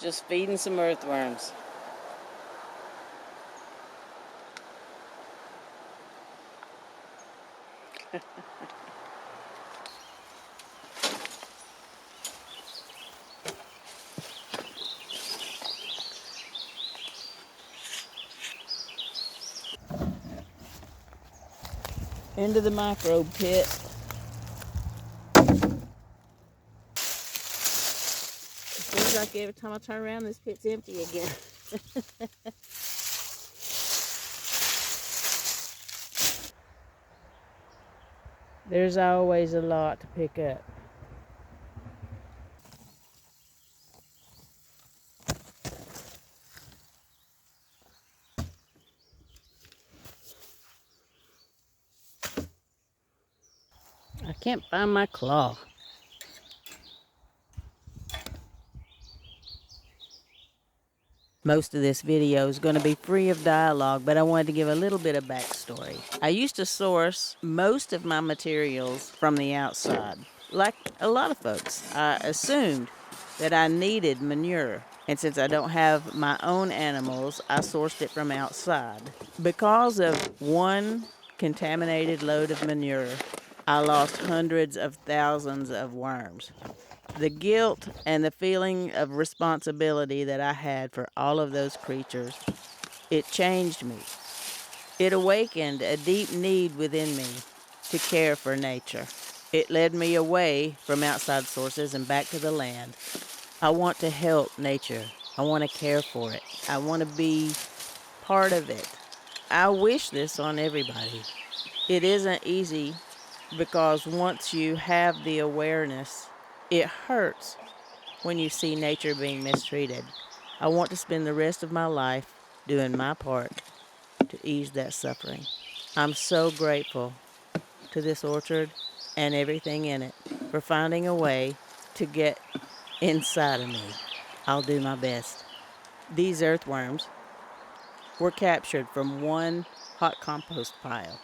just feeding some earthworms. Into the microbe pit. It seems like every time I turn around, this pit's empty again. There's always a lot to pick up. I can't find my claw. Most of this video is going to be free of dialogue, but I wanted to give a little bit of backstory. I used to source most of my materials from the outside. Like a lot of folks, I assumed that I needed manure. And since I don't have my own animals, I sourced it from outside. Because of one contaminated load of manure, I lost hundreds of thousands of worms. The guilt and the feeling of responsibility that I had for all of those creatures, it changed me. It awakened a deep need within me to care for nature. It led me away from outside sources and back to the land. I want to help nature. I want to care for it. I want to be part of it. I wish this on everybody. It isn't easy because once you have the awareness, it hurts when you see nature being mistreated. I want to spend the rest of my life doing my part to ease that suffering. I'm so grateful to this orchard and everything in it for finding a way to get inside of me. I'll do my best. These earthworms were captured from one hot compost pile.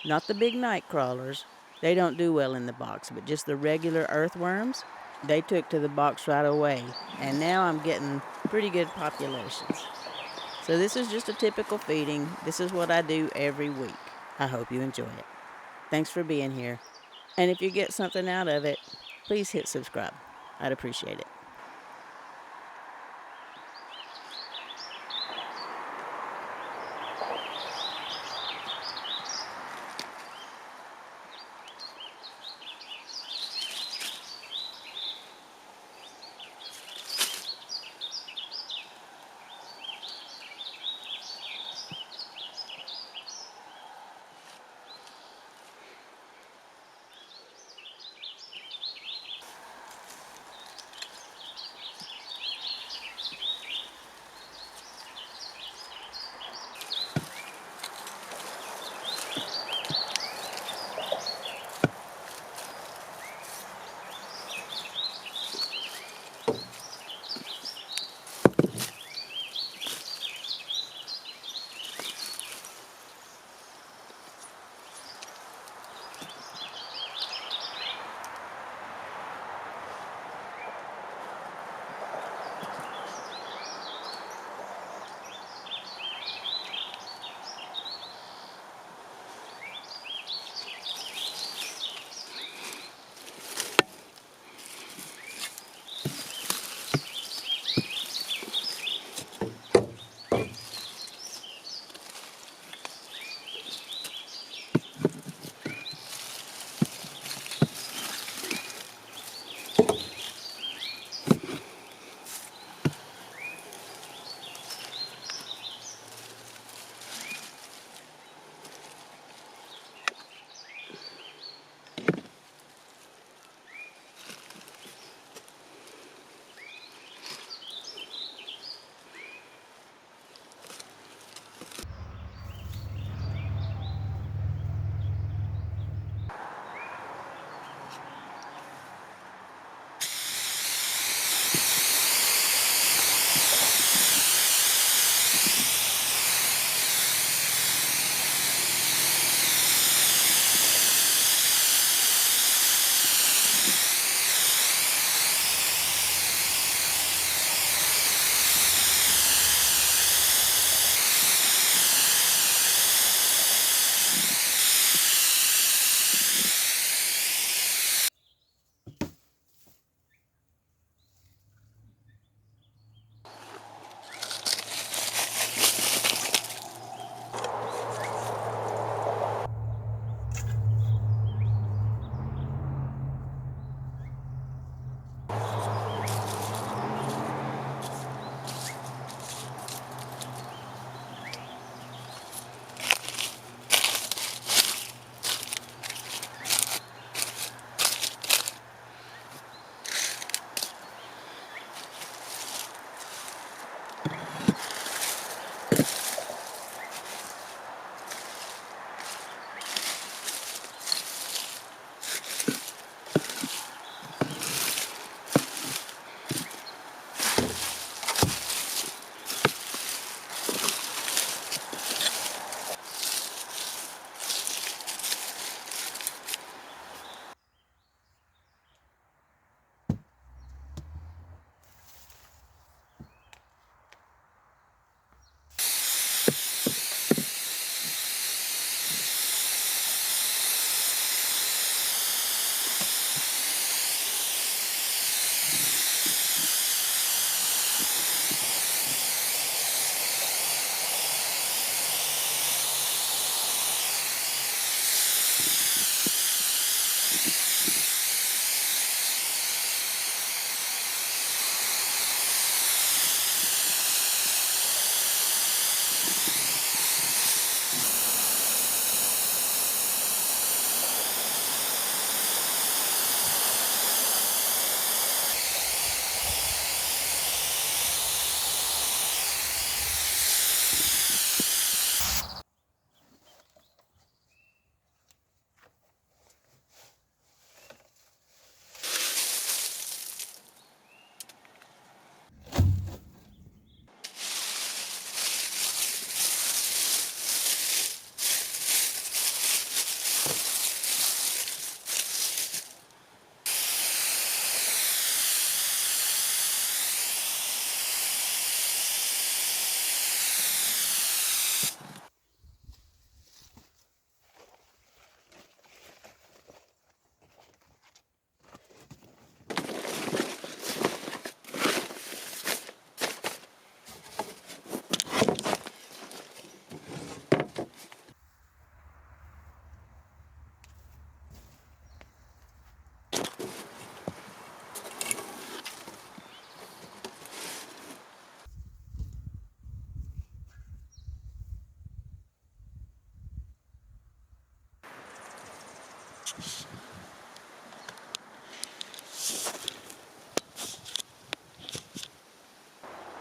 Not the big night crawlers. They don't do well in the box, but just the regular earthworms, they took to the box right away. And now I'm getting pretty good populations. So this is just a typical feeding. This is what I do every week. I hope you enjoy it. Thanks for being here. And if you get something out of it, please hit subscribe. I'd appreciate it.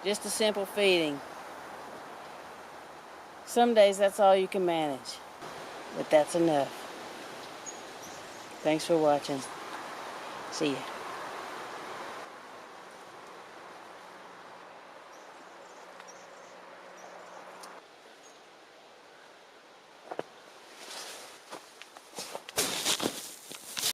Just a simple feeding. Some days that's all you can manage, but that's enough. Thanks for watching. See ya.